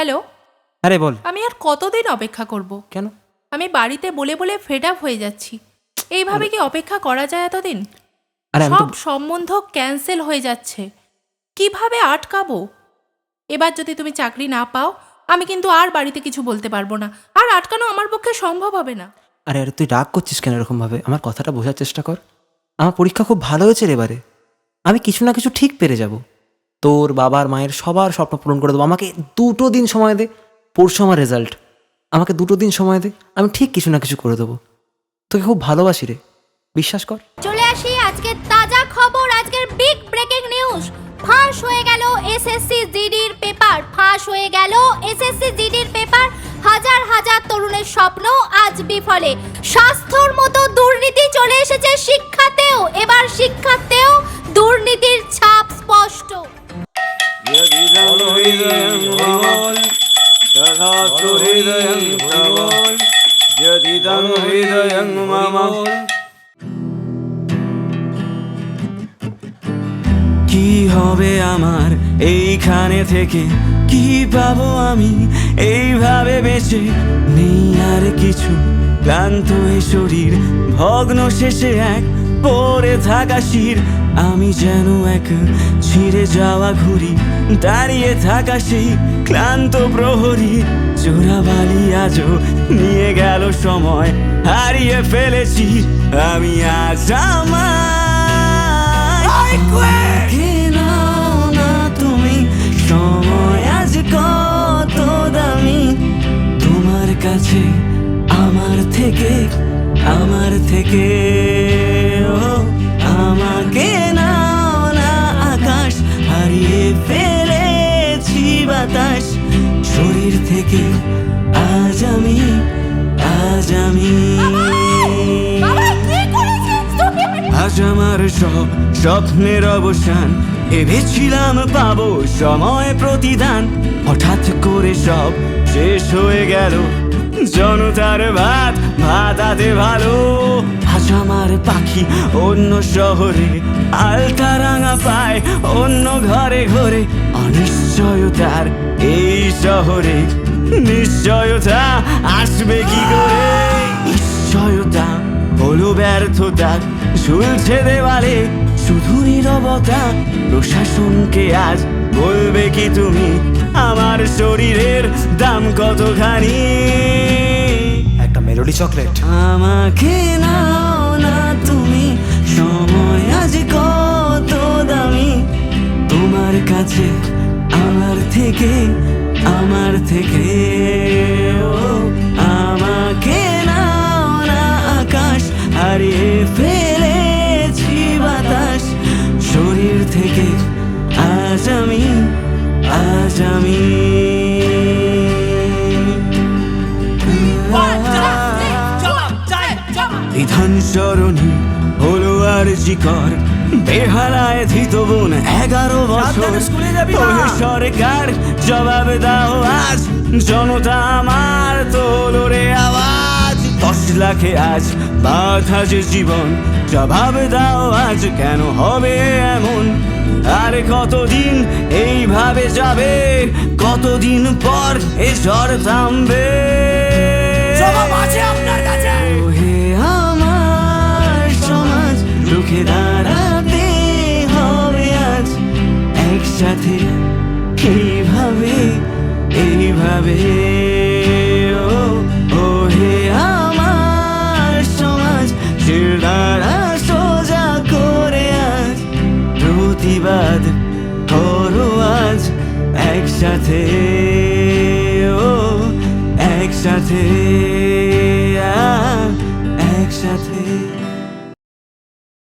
Hello. আরে বল। আমি আর কতদিন অপেক্ষা করব? কেন? আমি বাড়িতে বলে বলে ফেড আপ হয়ে যাচ্ছি। এইভাবে কি অপেক্ষা করা যায় এতদিন? সব সম্বন্ধ ক্যান্সেল হয়ে যাচ্ছে, কিভাবে আটকাবো? এবার যদি তুমি চাকরি না পাও, আমি কিন্তু আর বাড়িতে কিছু বলতে পারবো না, আর আটকানো আমার পক্ষে সম্ভব হবে না। আরে আরে তুই রাগ করছিস কেন এরকম ভাবে? আমার কথাটা বোঝার চেষ্টা কর। আমার পরীক্ষা খুব ভালো হয়েছে এবারে। আমি কিছু না কিছু ঠিক পেরে যাব। তোর বাবার মায়ের সবার স্বপ্ন পূরণ করে দেবো। আমাকে 2 দিন সময় দে। পরশু আমার রেজাল্ট, আমাকে 2 দিন সময় দে, আমি ঠিক কিছু না কিছু করে দেবো। তোকে খুব ভালোবাসি রে, বিশ্বাস কর। চলে আসি আজকের তাজা খবর, আজকের বিগ ব্রেকিং নিউজ। ফাঁস হয়ে গেল এসএসসি জিডির পেপার। ফাঁস হয়ে গেল এসএসসি জিডির পেপার। হাজার হাজার তরুণের স্বপ্ন আজ বিফলে। স্বাস্থ্যর মতো দুর্নীতি চলে এসেছে শিক্ষাতেও। এবার শিক্ষাতেও দুর্নীতির ছাপ স্পষ্ট। কি হবে আমার এইখানে থেকে? কি পাবো আমি এইভাবে বেঁচে? নেই আর কিছু, ক্লান্ত এ শরীর, ভগ্ন শেষে এক পড়ে থাকা শির। আমি যেন এক ছিঁড়ে যাওয়া ঘুড়ি, দাঁড়িয়ে থাকা সেই ক্লান্ত প্রহরী। চোরাবালি আজও নিয়ে গেল সময়, হারিয়ে ফেলেছি আমি আজ তুমি। সময় আজ কত দামি তোমার কাছে, আমার থেকে, আমার থেকে। ও আমাকে নাও না আকাশ, হারিয়ে ফেলেছি বাতাস শরীর থেকে। আজ আমি, আজ আমি, আজ আমার সব স্বপ্নের অবসান। ভেবেছিলাম পাবো সময় প্রতিদান, হঠাৎ করে সব শেষ হয়ে গেল। জনতার ভাত ভাতাতে ভালো। আজ আমার পাখি অন্য শহরে, আলতা রাঙা পায় অন্য ঘরে ঘরে। অনিশ্চয়তার এই শহরে নিশ্চয়তা আসবে কি করে? নিশ্চয়তা হলো ব্যর্থতা, ঝুলছে দেওয়ালে শুধু নীরবতা। প্রশাসনকে আজ বলবে কি তুমি আমার শরীরের দাম কতখানি? একটা মেলোডি চকলেট। আমাকে নাও না তুমি, সময় আজ কত দামি তোমার কাছে, আমার থেকে, আমার থেকে। ও আমাকে নাও না আকাশ, হারিয়ে ফেলেছি বাতাস শরীর থেকে। আজ আমি, আজ আমি। বিধান সরণি হলো আর জিকর, বেহালায় ধৃত বোন 11 বছর। ওহে সরকার জবাব দাও আজ, জনতা আমার তোলো রে আওয়াজ। 10 লাখে আজ বাধা যে জীবন, জবাব দাও আজ কেন হবে এমন? আর কতদিন এইভাবে যাবে? কতদিন পর এ ঝড় থামবে? জবাব আছে আপনার কাছে। ওহে আমার সমাজ, রুখে দাঁড়াতে হবে আজ একসাথে, এইভাবে, এইভাবে। ওহে আমার সমাজ, শিরদাঁড়া সোজা করে আজ প্রতিবাদ করো আজ একসাথে। ও একসাথে।